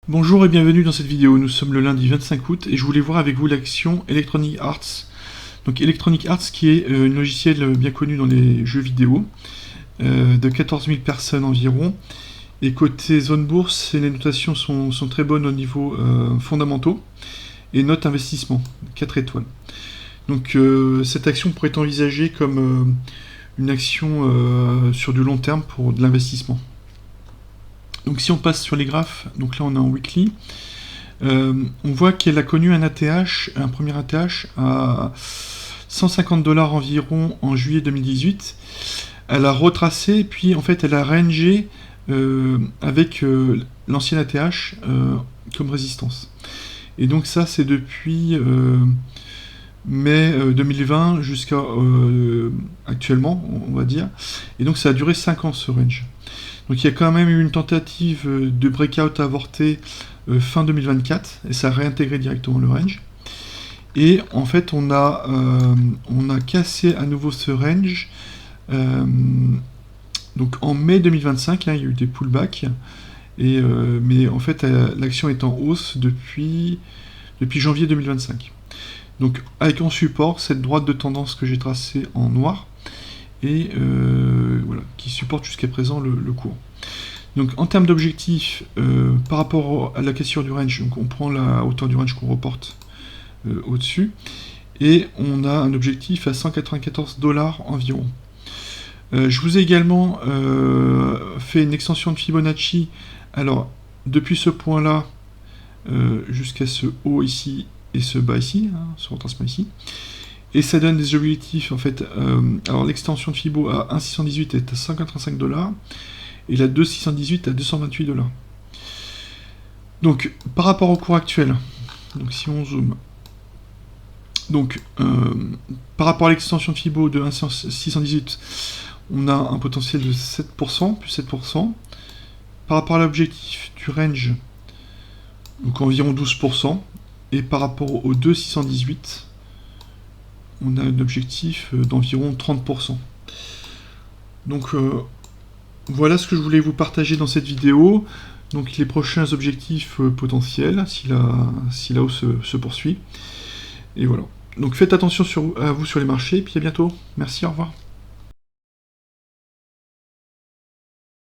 Bonjour et bienvenue dans cette vidéo. Nous sommes le lundi 25 août et je voulais voir avec vous l'action Electronic Arts. Donc Electronic Arts qui est une logiciel bien connu dans les jeux vidéo, de 14 000 personnes environ. Et côté zone bourse, les notations sont très bonnes au niveau fondamentaux et note investissement, 4 étoiles. Donc cette action pourrait être envisagée comme une action sur du long terme pour de l'investissement. Donc si on passe sur les graphes, donc là on est en weekly, on voit qu'elle a connu un ATH, un premier ATH à 150 $ environ en juillet 2018. Elle a retracé, puis en fait elle a rangé avec l'ancien ATH comme résistance. Et donc ça c'est depuis mai 2020 jusqu'à actuellement, on va dire. Et donc ça a duré 5 ans ce range. Donc il y a quand même eu une tentative de breakout avortée fin 2024, et ça a réintégré directement le range. Et en fait on a cassé à nouveau ce range donc en mai 2025, hein, il y a eu des pullbacks, mais en fait l'action est en hausse depuis janvier 2025. Donc avec en support cette droite de tendance que j'ai tracée en noir, et voilà, qui supporte jusqu'à présent le cours. Donc en termes d'objectifs, par rapport à la cassure du range, donc on prend la hauteur du range qu'on reporte au-dessus, et on a un objectif à 194 $ environ. Je vous ai également fait une extension de Fibonacci, alors depuis ce point là jusqu'à ce haut ici et ce bas ici, hein, ce retracement ici. Et ça donne des objectifs, en fait, alors l'extension de Fibo à 1,618 est à 185 $, et la 2,618 à 228 $. Donc, par rapport au cours actuel, donc si on zoome, donc, par rapport à l'extension de Fibo de 1,618, on a un potentiel de 7%, plus 7%. Par rapport à l'objectif du range, donc environ 12%, et par rapport au 2,618, on a un objectif d'environ 30%. Donc voilà ce que je voulais vous partager dans cette vidéo. Donc les prochains objectifs potentiels, si la hausse se poursuit. Et voilà. Donc faites attention à vous sur les marchés, et puis à bientôt. Merci, au revoir.